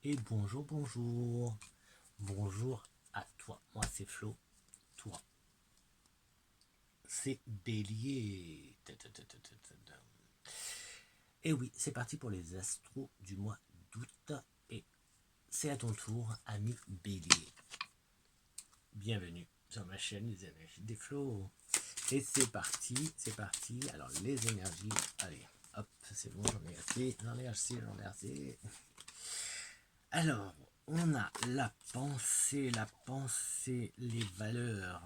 Et bonjour, bonjour. Bonjour à toi. Moi, c'est Flo. Toi, c'est Bélier. Et oui, c'est parti pour les astros du mois d'août. Et c'est à ton tour, ami Bélier. Bienvenue sur ma chaîne Les Énergies des Flots. Et c'est parti, c'est parti. Alors, les énergies. Allez, hop, c'est bon, j'en ai assez. J'en ai assez. Alors, on a la pensée, les valeurs.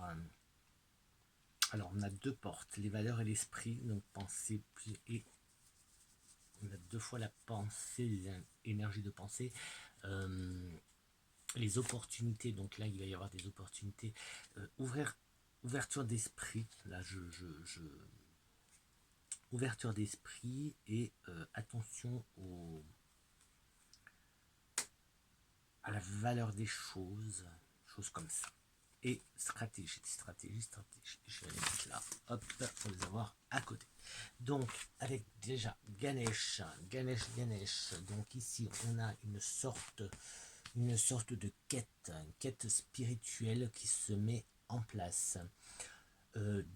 Alors, on a deux portes, les valeurs et l'esprit, donc pensée et on a deux fois la pensée, les énergies de pensée. Les opportunités, donc là, il va y avoir des opportunités. Ouverture d'esprit, là, ouverture d'esprit et attention à la valeur des choses comme ça. Et stratégie. Je vais les mettre là, hop, pour les avoir à côté. Donc, avec déjà Ganesh. Donc ici, on a une sorte de quête, une quête spirituelle qui se met en place. De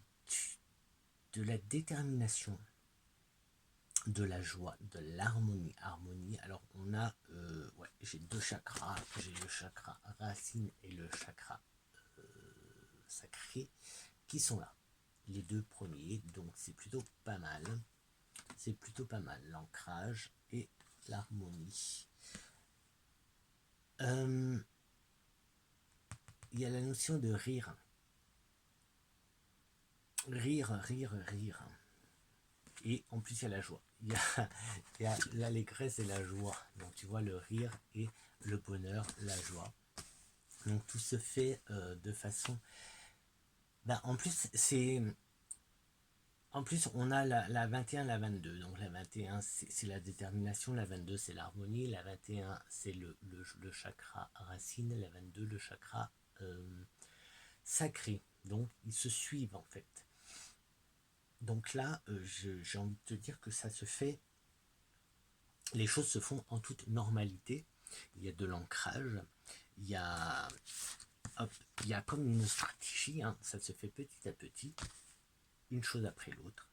la détermination, de la joie, de l'harmonie. Alors, on a, j'ai deux chakras. J'ai le chakra racine et le chakra sacré qui sont là, les deux premiers, donc c'est plutôt pas mal, l'ancrage et l'harmonie. Il y a la notion de rire, et en plus il y a la joie, il y a l'allégresse et la joie, donc tu vois le rire et le bonheur, la joie, donc tout se fait de façon, en plus on a la 21, la 22. Donc la 21, c'est la détermination, la 22, c'est l'harmonie, la 21, c'est le chakra racine, la 22, le chakra sacré. Donc ils se suivent en fait. Donc là, j'ai envie de te dire que ça se fait, les choses se font en toute normalité. Il y a de l'ancrage, il y a comme une stratégie, hein, ça se fait petit à petit, une chose après l'autre.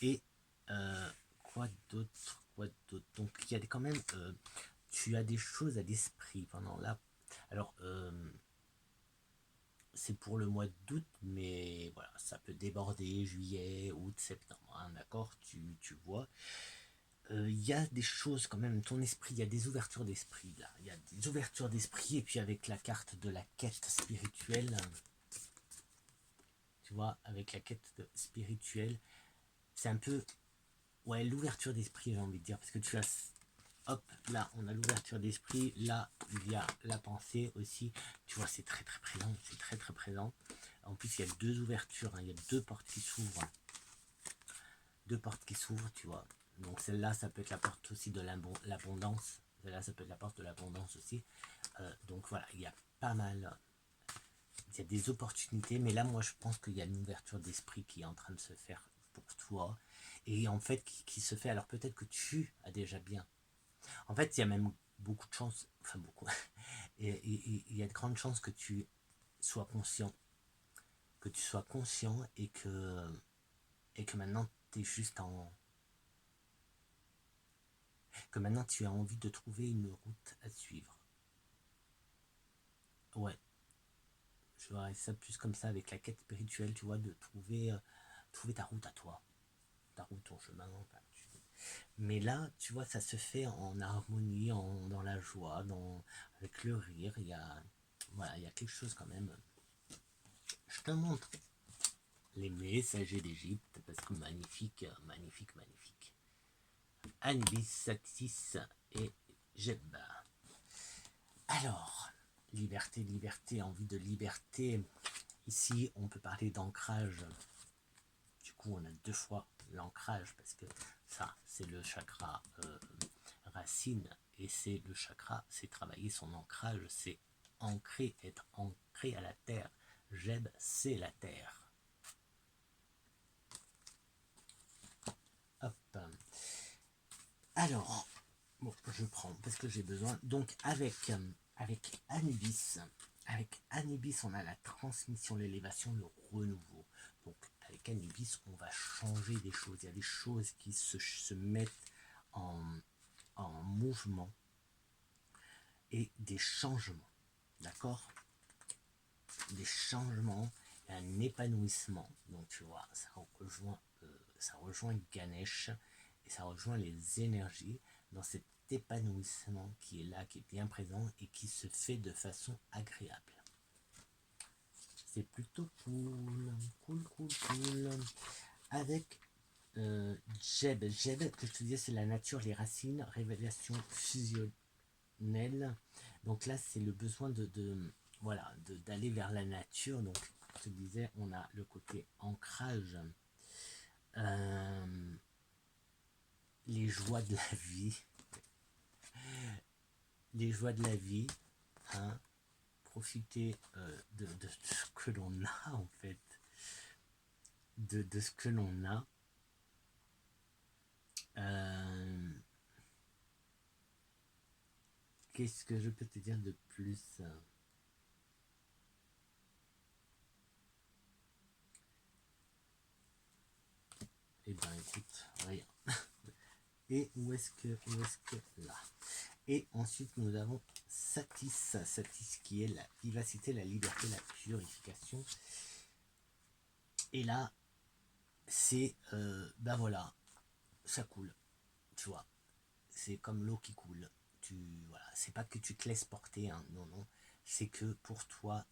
Et quoi d'autre, donc il y a quand même, tu as des choses à l'esprit pendant là. Alors c'est pour le mois d'août, mais voilà, ça peut déborder juillet, août, septembre, hein, d'accord, tu vois. Il y a des choses quand même, ton esprit, il y a des ouvertures d'esprit là, il y a des ouvertures d'esprit, et puis avec la carte de la quête spirituelle, tu vois, avec la quête spirituelle, c'est un peu, ouais, l'ouverture d'esprit, j'ai envie de dire, parce que tu as, hop, là, on a l'ouverture d'esprit, là, il y a la pensée aussi, tu vois, c'est très présent, en plus, il y a deux ouvertures, hein, il y a deux portes qui s'ouvrent, tu vois, donc celle-là, ça peut être la porte aussi de l'abondance, celle-là, ça peut être la porte de l'abondance aussi, donc voilà, il y a pas mal, il y a des opportunités, mais là, moi, je pense qu'il y a une ouverture d'esprit qui est en train de se faire pour toi, et en fait, qui se fait, alors peut-être que tu as déjà bien. En fait, il y a même beaucoup de chances, enfin beaucoup, et il y a de grandes chances que tu sois conscient, et que maintenant tu es juste que maintenant tu as envie de trouver une route à suivre. Ouais, je verrais ça plus comme ça avec la quête spirituelle, tu vois, de trouver ta route à toi, ton chemin, enfin, mais là, tu vois, ça se fait en harmonie, dans la joie, avec le rire. Il y a quelque chose quand même. Je te montre les messagers d'Égypte parce que magnifique. Anubis, Satis et Jebba. Alors, liberté, envie de liberté. Ici, on peut parler d'ancrage. Du coup, on a deux fois l'ancrage parce que ça, c'est le chakra racine, et c'est le chakra, c'est travailler son ancrage, c'est être ancré à la terre. Jeb, c'est la terre. Hop. Alors, Bon, je prends parce que j'ai besoin. Donc avec Anubis, on a la transmission, l'élévation, le renouveau. Donc avec Anubis, on va changer des choses. Il y a des choses qui se mettent en, en mouvement et des changements. D'accord? Des changements et un épanouissement. Donc tu vois, ça rejoint Ganesh et ça rejoint les énergies dans cet épanouissement qui est là, qui est bien présent et qui se fait de façon agréable. C'est plutôt cool, cool. Avec Jeb, que je te disais, c'est la nature, les racines, révélation fusionnelle. Donc là, c'est le besoin voilà, d'aller vers la nature. Donc, je te disais, on a le côté ancrage, les joies de la vie, hein, profiter de ce que l'on a en fait, de ce que l'on a. Qu'est-ce que je peux te dire de plus? Eh ben écoute, rien. Et où est-ce que là? Et ensuite nous avons Satis, qui est la vivacité, la liberté, la purification. Et là, c'est ben voilà, ça coule, tu vois. C'est comme l'eau qui coule. Voilà, c'est pas que tu te laisses porter, hein, non. C'est que pour toi,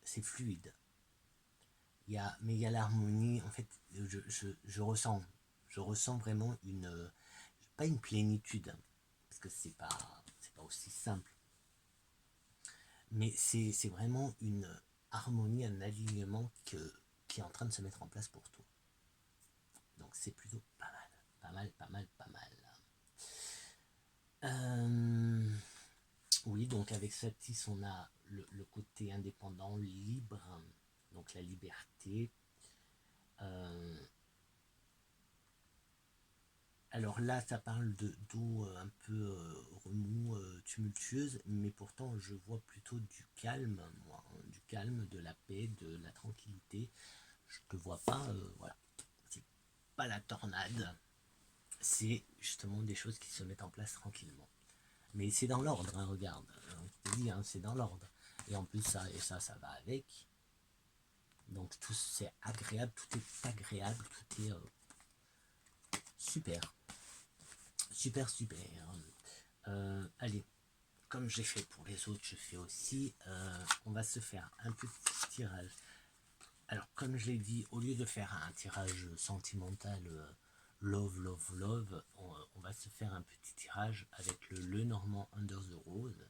c'est fluide. Mais il y a l'harmonie. En fait, je ressens vraiment pas une plénitude, parce que c'est pas aussi simple. Mais c'est vraiment une harmonie, un alignement qui est en train de se mettre en place pour toi. Donc c'est plutôt pas mal. Oui, donc avec Satis, on a le côté indépendant, libre, donc la liberté. Alors là, ça parle d'eau un peu remous, tumultueuse, mais pourtant je vois plutôt du calme, moi, hein, du calme, de la paix, de la tranquillité. Je ne vois pas, voilà, c'est pas la tornade, c'est justement des choses qui se mettent en place tranquillement. Mais c'est dans l'ordre, hein, regarde, je te dis, hein, c'est dans l'ordre. Et en plus, ça va avec. Donc tout c'est agréable, tout est agréable, tout est super. Allez, comme j'ai fait pour les autres, je fais aussi. On va se faire un petit tirage. Alors, comme je l'ai dit, au lieu de faire un tirage sentimental love, on va se faire un petit tirage avec le Normand Under the Rose.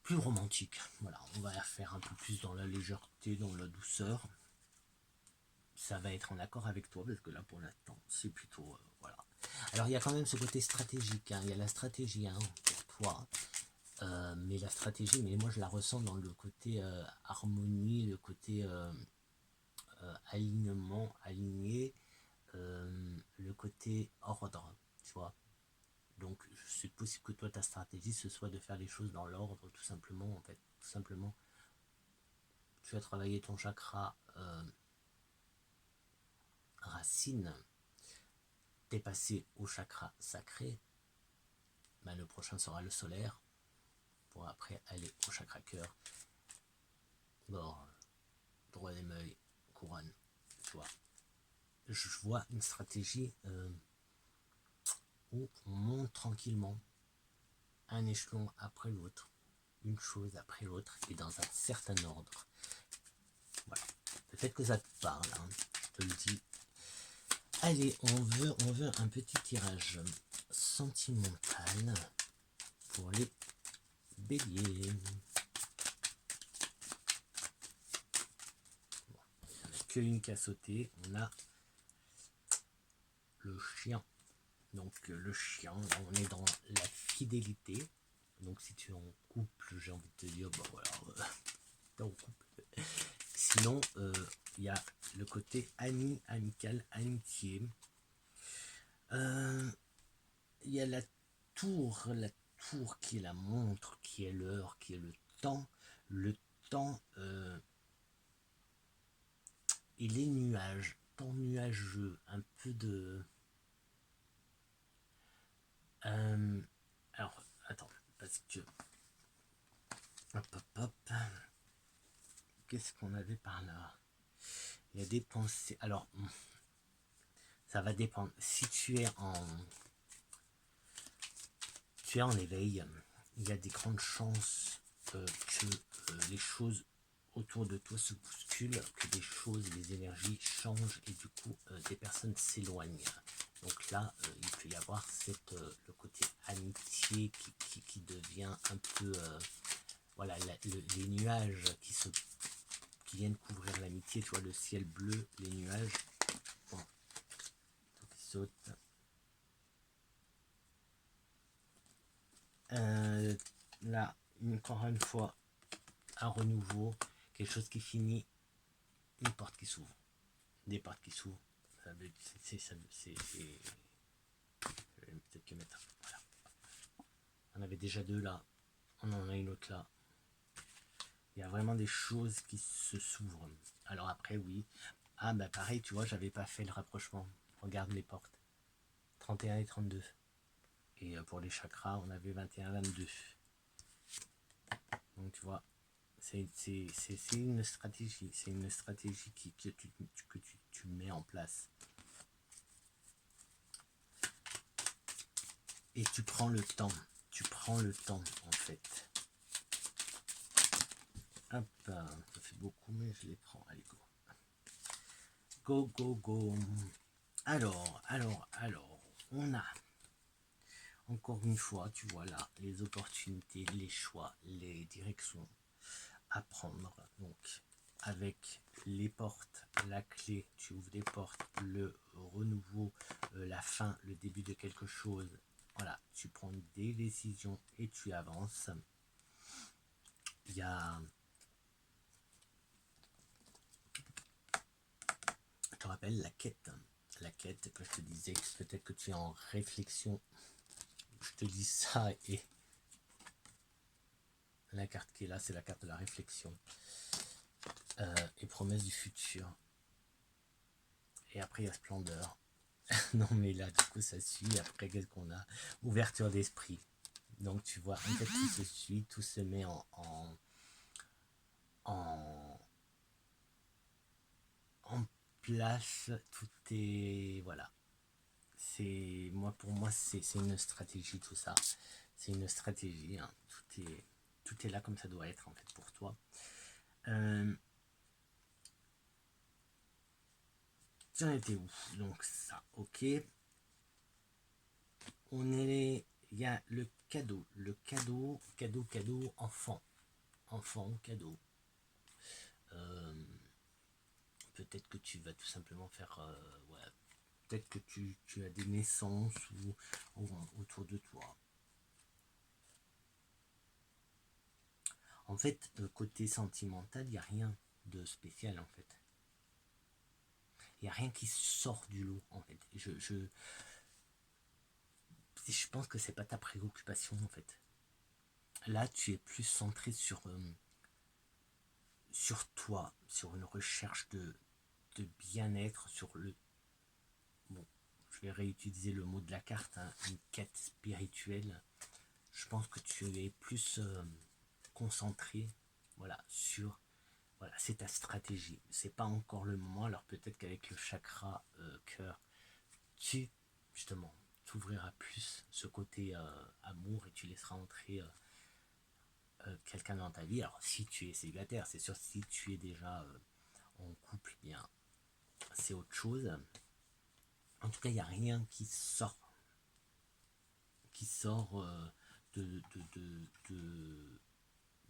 Plus romantique. Voilà, on va faire un peu plus dans la légèreté, dans la douceur. Ça va être en accord avec toi, parce que là, pour l'instant, c'est plutôt... voilà. Alors, il y a quand même ce côté stratégique. Hein. Il y a la stratégie pour toi. Mais la stratégie, mais moi je la ressens dans le côté harmonie, le côté alignement, aligné, le côté ordre, tu vois. Donc c'est possible que toi ta stratégie ce soit de faire les choses dans l'ordre, tout simplement, en fait. Tout simplement, tu vas travailler ton chakra racine, t'es passé au chakra sacré, ben, le prochain sera le solaire, pour après aller au chakra cœur, bord, droit des œil, couronne, tu vois. Je vois une stratégie où on monte tranquillement un échelon après l'autre, une chose après l'autre et dans un certain ordre. Voilà. Peut-être que ça te parle, hein, je te le dis. Allez, on veut un petit tirage sentimental pour les béliers. Bon, il n'y en a qu'une qui a sauté. On a le chien. Donc le chien, on est dans la fidélité. Donc si tu es en couple, j'ai envie de te dire, bah voilà, t'es en couple. Sinon, il y a le côté ami, amical, amitié. il y a la tour qui est la montre, qui est l'heure, qui est le temps et les nuages, temps nuageux, un peu de... alors, attends, parce que... Hop, hop, hop. Qu'est-ce qu'on avait par là? Il y a des pensées... Alors, ça va dépendre. Si tu es en éveil, il y a des grandes chances que les choses autour de toi se bousculent, que des choses, des énergies changent et du coup des personnes s'éloignent. Donc là, il peut y avoir le côté amitié qui devient un peu... voilà, les nuages qui viennent couvrir l'amitié, tu vois, le ciel bleu, les nuages, bon, tout qui saute. Là, encore une fois, un renouveau, quelque chose qui finit, une porte qui s'ouvre, des portes qui s'ouvrent. Je vais peut-être le mettre. Voilà. On avait déjà deux là, on en a une autre là. Il y a vraiment des choses qui se s'ouvrent. Alors après, oui. Ah, bah pareil, tu vois, j'avais pas fait le rapprochement. Regarde les portes. 31 et 32. Et pour les chakras, on avait 21, 22. Donc tu vois, c'est une stratégie. C'est une stratégie que tu mets en place. Et tu prends le temps. Tu prends le temps, en fait. Hop, ça fait beaucoup, mais je les prends. Allez, go. Go, go, go. Alors, on a, encore une fois, tu vois là, les opportunités, les choix, les directions à prendre. Donc, avec les portes, la clé, tu ouvres des portes, le renouveau, la fin, le début de quelque chose. Voilà, tu prends des décisions et tu avances. Il y a... Je te rappelle la quête. La quête que je te disais, peut-être que tu es en réflexion. Je te dis ça et la carte qui est là, c'est la carte de la réflexion. Et promesse du futur. Et après, il y a splendeur. Non, mais là, du coup, ça suit. Après, qu'est-ce qu'on a? Ouverture d'esprit. Donc, tu vois, en fait, tout se suit, tout se met en place. Tout est... Voilà. Pour moi, c'est une stratégie, tout ça. C'est une stratégie. Hein. Tout est là comme ça doit être, en fait, pour toi. J'en étais où? Donc ça, ok. Il y a le cadeau, enfant, cadeau. Peut-être que tu vas tout simplement faire, ouais, peut-être que tu as des naissances ou autour de toi. En fait, côté sentimental, il n'y a rien de spécial en fait. Il n'y a rien qui sort du lot en fait. Je pense que c'est pas ta préoccupation en fait. Là, tu es plus centré sur toi, sur une recherche de bien-être, sur le... Bon, je vais réutiliser le mot de la carte, hein, une quête spirituelle. Je pense que tu es plus concentré, voilà, sur... Voilà, c'est ta stratégie. C'est pas encore le moment, alors peut-être qu'avec le chakra cœur, tu, justement, t'ouvriras plus ce côté amour et tu laisseras entrer quelqu'un dans ta vie. Alors si tu es célibataire, c'est sûr, si tu es déjà en couple, eh bien c'est autre chose. En tout cas, il n'y a rien qui sort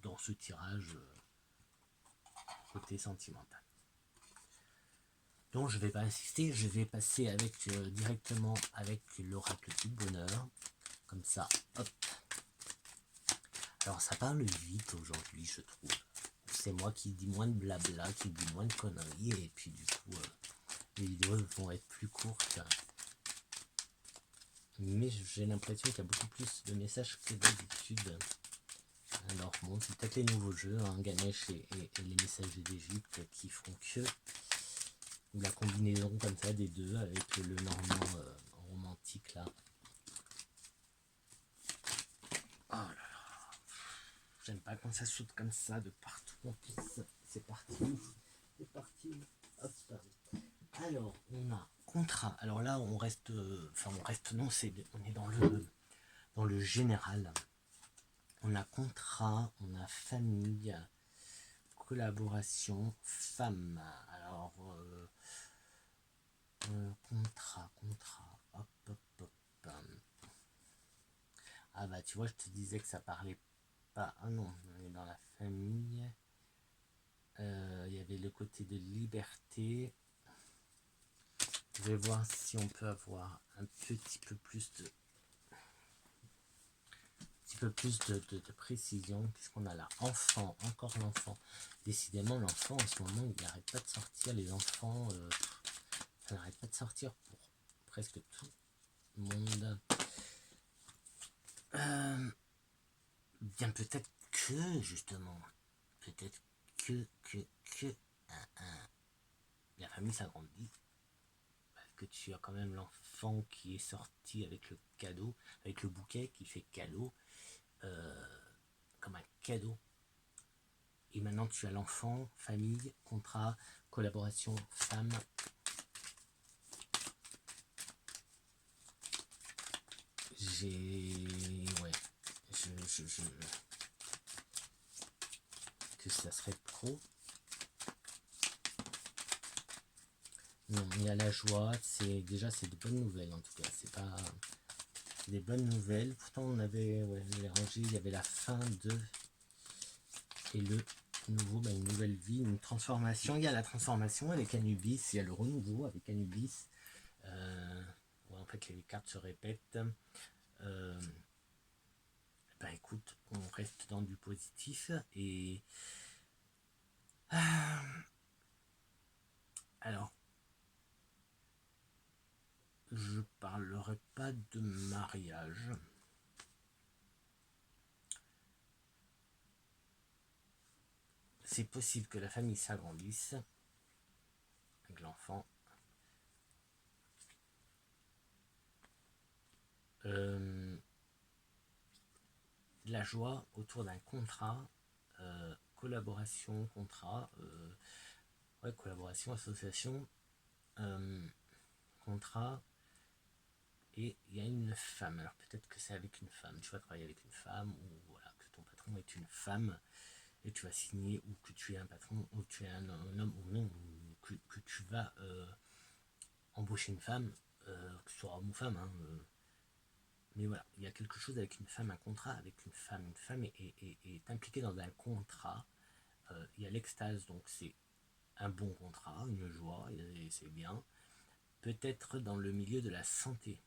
dans ce tirage côté sentimental. Donc je ne vais pas insister, je vais passer directement avec l'oracle du bonheur. Comme ça, hop. Alors ça parle vite aujourd'hui, je trouve. C'est moi qui dis moins de blabla, qui dis moins de conneries, et puis du coup, les vidéos vont être plus courtes. mais j'ai l'impression qu'il y a beaucoup plus de messages que d'habitude. Alors bon, c'est peut-être les nouveaux jeux, hein, Ganesh et les messagers d'Égypte qui font que la combinaison comme ça des deux avec le normand romantique là. Oh là là, j'aime pas quand ça saute comme ça de partout en plus. C'est parti. C'est parti. Hop. Alors, on a contrat. Alors là, on reste. Enfin, on reste. Non, on est dans le général. On a contrat, on a famille, collaboration, femme. Alors, contrat. Hop. Ah bah, tu vois, je te disais que ça parlait pas. Ah non, on est dans la famille. Il y avait le côté de liberté. Je vais voir si on peut avoir un petit peu plus de précision, puisqu'on a là enfant, encore l'enfant. Décidément, l'enfant en ce moment, il n'arrête pas de sortir. Les enfants, ça n'arrête pas de sortir pour presque tout le monde. Bien peut-être que, justement, peut-être que la famille s'agrandit. Parce que tu as quand même l'enfant qui est sorti avec le cadeau, avec le bouquet qui fait cadeau. Comme un cadeau. Et maintenant tu as l'enfant, famille, contrat, collaboration, femme. Ouais. Que ça serait trop. Non, il y a la joie, c'est de bonnes nouvelles en tout cas. C'est des bonnes nouvelles. Pourtant on avait les rangées, il y avait la fin de et le nouveau, une nouvelle vie, une transformation. Il y a la transformation avec Anubis, il y a le renouveau avec Anubis. En fait les cartes se répètent. Écoute, on reste dans du positif et alors je parlerai pas de mariage. C'est possible que la famille s'agrandisse avec l'enfant. La joie autour d'un contrat, collaboration, contrat, collaboration, association, contrat, et il y a une femme. Alors peut-être que c'est avec une femme, tu vas travailler avec une femme, ou voilà, que ton patron est une femme, et tu vas signer, ou que tu es un patron, ou tu es un homme, ou non, ou que tu vas embaucher une femme, que ce soit homme ou femme, hein, mais voilà, il y a quelque chose avec une femme, un contrat avec une femme. Une femme est impliquée dans un contrat. Il y a l'extase, donc c'est un bon contrat, une joie, et c'est bien. Peut-être dans le milieu de la santé.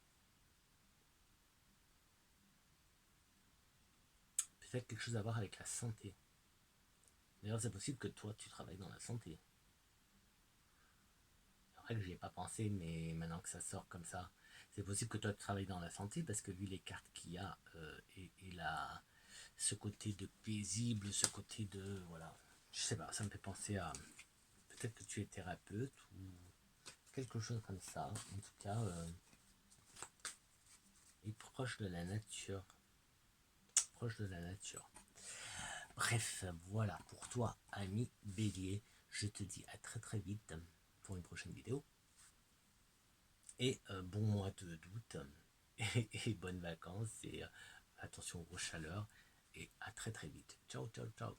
Peut-être quelque chose à voir avec la santé. D'ailleurs, c'est possible que toi, tu travailles dans la santé. Après que j'y ai pas pensé, mais maintenant que ça sort comme ça, c'est possible que toi, tu travailles dans la santé, parce que vu les cartes qu'il y a, et là, ce côté de paisible, ce côté de, voilà, je sais pas, ça me fait penser à, peut-être que tu es thérapeute, ou quelque chose comme ça. En tout cas, et proche de la nature. Proche de la nature. Bref, voilà pour toi, ami Bélier. Je te dis à très très vite pour une prochaine vidéo. Et bon mois d'août. Et bonnes vacances. Et attention aux chaleurs. Et à très très vite. Ciao, ciao, ciao.